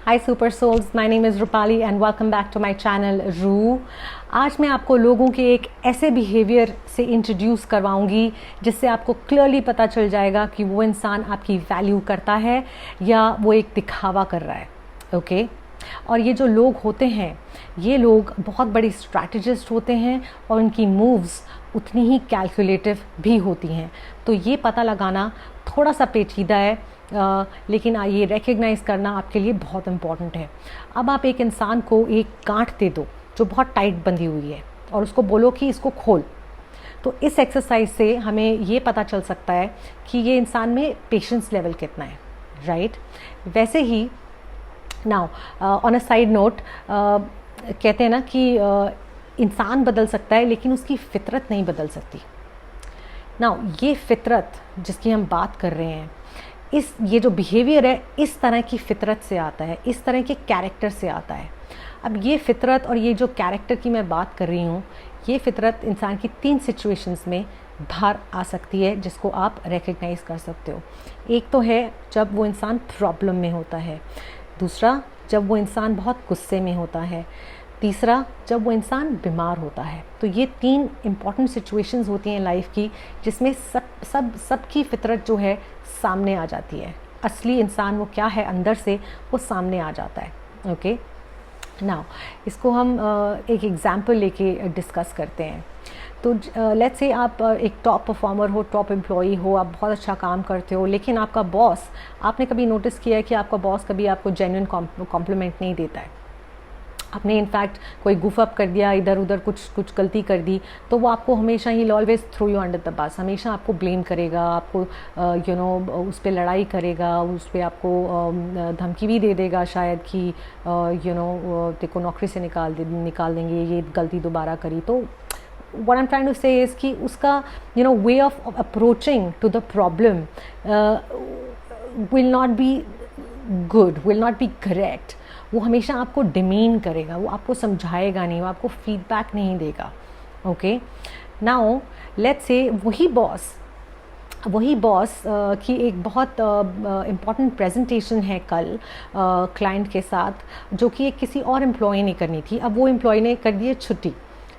Hi super souls, my name is Rupali and welcome back to my channel Ru. आज मैं आपको लोगों के एक ऐसे बिहेवियर से इंट्रोड्यूस करवाऊंगी जिससे आपको क्लियरली पता चल जाएगा कि वो इंसान आपकी वैल्यू करता है या वो एक दिखावा कर रहा है। ओके और ये जो लोग होते हैं, ये लोग बहुत बड़ी स्ट्रैटेजिस्ट होते हैं और उनकी मूव्स उतनी ही कैलकुलेटिव भी होती हैं। तो ये पता लगाना थोड़ा सा पेचीदा है, लेकिन ये रिकग्नाइज़ करना आपके लिए बहुत इम्पॉर्टेंट है। अब आप एक इंसान को एक गांठ दे दो जो बहुत टाइट बंधी हुई है और उसको बोलो कि इसको खोल। तो इस एक्सरसाइज से हमें ये पता चल सकता है कि ये इंसान में पेशेंस लेवल कितना है, राइट। वैसे ही now on a side note, कहते हैं ना कि इंसान बदल सकता है लेकिन उसकी फितरत नहीं बदल सकती। नाउ ये फितरत जिसकी हम बात कर रहे हैं, ये जो बिहेवियर है इस तरह की फितरत से आता है, इस तरह के कैरेक्टर से आता है। अब ये फितरत और ये जो कैरेक्टर की मैं बात कर रही हूँ, ये फितरत इंसान की 3 सिचुएशंस में बाहर आ सकती है जिसको आप रिकग्नाइज कर सकते हो। एक तो है जब वो इंसान प्रॉब्लम में होता है, दूसरा जब वो इंसान बहुत गुस्से में होता है, तीसरा जब वो इंसान बीमार होता है। तो ये 3 इम्पॉर्टेंट सिचुएशंस होती हैं लाइफ की जिसमें सबकी फितरत जो है सामने आ जाती है। असली इंसान वो क्या है अंदर से, वो सामने आ जाता है। ओके नाउ इसको हम एक एग्जांपल लेके डिस्कस करते हैं। तो लेट्स से आप एक टॉप परफॉर्मर हो, टॉप एम्प्लॉई हो, आप बहुत अच्छा काम करते हो, लेकिन आपका बॉस, आपने कभी नोटिस किया है कि आपका बॉस कभी आपको जेन्युइन कॉम्प्लीमेंट नहीं देता है। आपने इनफैक्ट कोई गुफ अप कर दिया, इधर उधर कुछ गलती कर दी, तो वो आपको हमेशा ही always throw you under the bus, हमेशा आपको ब्लेम करेगा, आपको उस पर लड़ाई करेगा, उस पर आपको धमकी भी दे देगा शायद कि तेको नौकरी से निकाल देंगे ये गलती दोबारा करी। तो what I'm trying to say is कि उसका way of approaching to the problem will not be good, will not be correct। वो हमेशा आपको डिमीन करेगा, वो आपको समझाएगा नहीं, वो आपको फीडबैक नहीं देगा। ओके नाउ लेट्स से वही बॉस की एक बहुत इम्पॉर्टेंट प्रेजेंटेशन है कल क्लाइंट के साथ, जो कि एक किसी और एम्प्लॉय ने करनी थी। अब वो एम्प्लॉय ने कर दी है छुट्टी,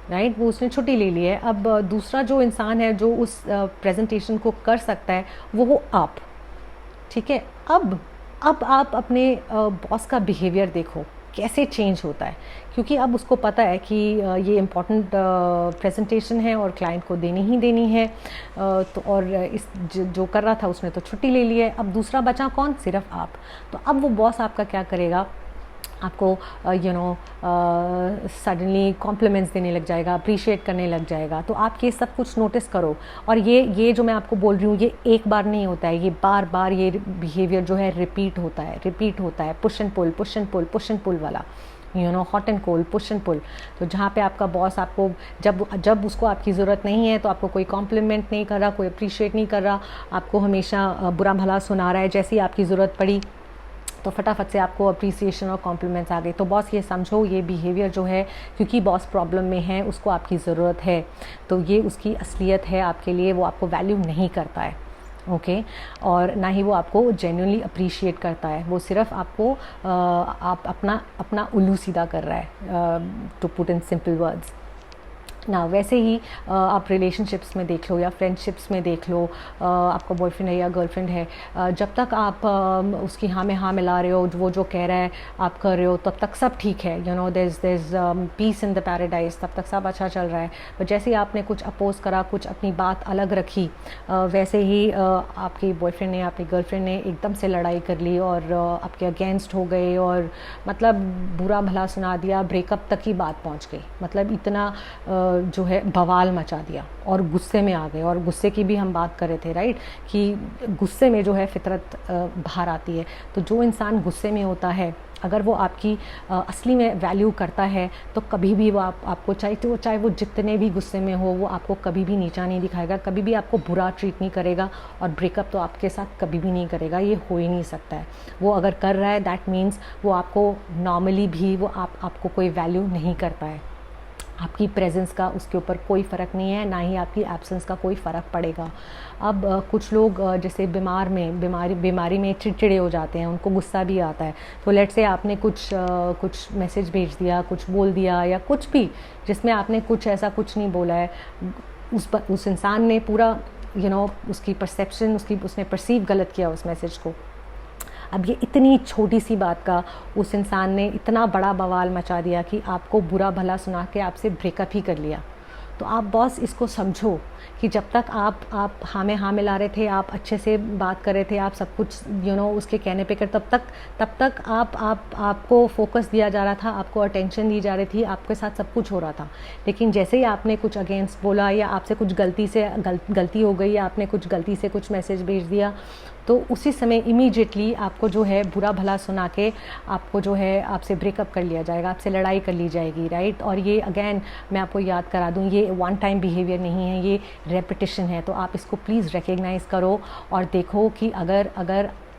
राइट, वो उसने छुट्टी ले ली है। अब दूसरा जो इंसान है जो उस प्रेजेंटेशन को कर सकता है वो हो आप, ठीक है। अब आप अपने बॉस का बिहेवियर देखो कैसे चेंज होता है, क्योंकि अब उसको पता है कि ये इम्पॉर्टेंट प्रेजेंटेशन है और क्लाइंट को देनी ही देनी है। तो और इस जो कर रहा था उसने तो छुट्टी ले ली है। अब दूसरा बचा कौन, सिर्फ आप। तो अब वो बॉस आपका क्या करेगा, आपको सडनली कॉम्प्लीमेंट्स देने लग जाएगा, अप्रिशिएट करने लग जाएगा। तो आप ये सब कुछ नोटिस करो। और ये जो मैं आपको बोल रही हूँ ये एक बार नहीं होता है, ये बार बार ये बिहेवियर जो है रिपीट होता है। पुश एंड पुल वाला, hot and cold, push and pull. तो जहाँ पे आपका बॉस आपको जब उसको आपकी ज़रूरत नहीं है तो आपको कोई कॉम्प्लीमेंट नहीं कर रहा, कोई अप्रिशिएट नहीं कर रहा, आपको हमेशा बुरा भला सुना रहा है, जैसे ही आपकी ज़रूरत पड़ी तो फटाफट से आपको अप्रिसिएशन और कॉम्प्लीमेंट्स आ गए। तो बॉस ये समझो, ये बिहेवियर जो है, क्योंकि बॉस प्रॉब्लम में है, उसको आपकी ज़रूरत है, तो ये उसकी असलियत है आपके लिए, वो आपको वैल्यू नहीं करता है। ओके और ना ही वो आपको जेन्युइनली अप्रिशिएट करता है, वो सिर्फ आपको आप अपना उल्लू सीधा कर रहा है, to put in simple words ना। वैसे ही आप रिलेशनशिप्स में देख लो या फ्रेंडशिप्स में देख लो, आपका बॉयफ्रेंड है या गर्लफ्रेंड है, जब तक आप उसकी हाँ में हाँ मिला रहे हो, वो जो कह रहा है आप कर रहे हो, तब तक सब ठीक है, there is peace in the paradise, तब तक सब अच्छा चल रहा है। पर जैसे ही आपने कुछ अपोज करा, कुछ अपनी बात अलग रखी, वैसे ही आपके बॉयफ्रेंड ने, आपकी गर्लफ्रेंड ने एकदम से लड़ाई कर ली और आपके अगेंस्ट हो गए और मतलब बुरा भला सुना दिया, ब्रेकअप तक की बात पहुँच गई। मतलब इतना जो है बवाल मचा दिया और गुस्से में आ गए। और गुस्से की भी हम बात कर रहे थे, राइट, कि गुस्से में जो है फितरत बाहर आती है। तो जो इंसान गुस्से में होता है, अगर वो आपकी असली में वैल्यू करता है तो कभी भी वो आपको चाहे वो जितने भी गुस्से में हो, वो आपको कभी भी नीचा नहीं दिखाएगा, कभी भी आपको बुरा ट्रीट नहीं करेगा और ब्रेकअप तो आपके साथ कभी भी नहीं करेगा, ये हो ही नहीं सकता है। वो अगर कर रहा है दैट मीन्स वो आपको नॉर्मली भी वो आपको कोई वैल्यू नहीं करता है। आपकी प्रेजेंस का उसके ऊपर कोई फ़र्क नहीं है, ना ही आपकी एब्सेंस का कोई फ़र्क पड़ेगा। अब कुछ लोग जैसे बीमारी में चिड़चिड़े हो जाते हैं, उनको गुस्सा भी आता है। तो लेट से आपने कुछ मैसेज भेज दिया, कुछ बोल दिया या कुछ भी जिसमें आपने कुछ ऐसा कुछ नहीं बोला है, उस इंसान ने पूरा उसकी परसेप्शन उसने परसीव गलत किया उस मैसेज को। अब ये इतनी छोटी सी बात का उस इंसान ने इतना बड़ा बवाल मचा दिया कि आपको बुरा भला सुना के आपसे ब्रेकअप ही कर लिया। तो आप बॉस इसको समझो कि जब तक आप हाँ में हाँ मिला रहे थे, आप अच्छे से बात कर रहे थे, आप सब कुछ उसके कहने पे कर, तब तक आपको फोकस दिया जा रहा था, आपको अटेंशन दी जा रही थी, आपके साथ सब कुछ हो रहा था। लेकिन जैसे ही आपने कुछ अगेंस्ट बोला या आपसे कुछ गलती हो गई या आपने कुछ गलती से कुछ मैसेज भेज दिया, तो उसी समय इमीडिएटली आपको जो है बुरा भला सुना के आपको जो है आपसे ब्रेकअप कर लिया जाएगा, आपसे लड़ाई कर ली जाएगी, राइट। और ये अगेन मैं आपको याद करा दूँ, ये वन टाइम बिहेवियर नहीं है, ये रेपिटिशन है। तो आप इसको प्लीज़ रिकग्नाइज़ करो और देखो कि अगर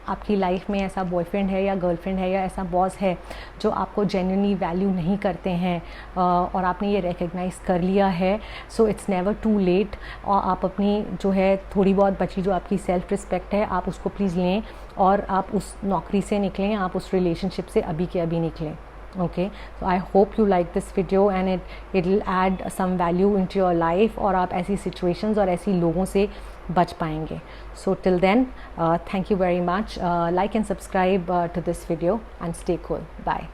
आपकी लाइफ में ऐसा बॉयफ्रेंड है या गर्लफ्रेंड है या ऐसा बॉस है जो आपको जेन्युइनली वैल्यू नहीं करते हैं और आपने ये रिकग्नाइज़ कर लिया है, so it's never too late. और आप अपनी जो है थोड़ी बहुत बची जो आपकी सेल्फ रिस्पेक्ट है, आप उसको प्लीज़ लें और आप उस नौकरी से निकलें, आप उस रिलेशनशिप से अभी के अभी निकलें। Okay, so I hope you like this video and it will add some value into your life और आप ऐसी सिचुएशंस और ऐसी लोगों से बच पाएंगे। So till then, thank you very much. Like and subscribe to this video and stay cool. Bye.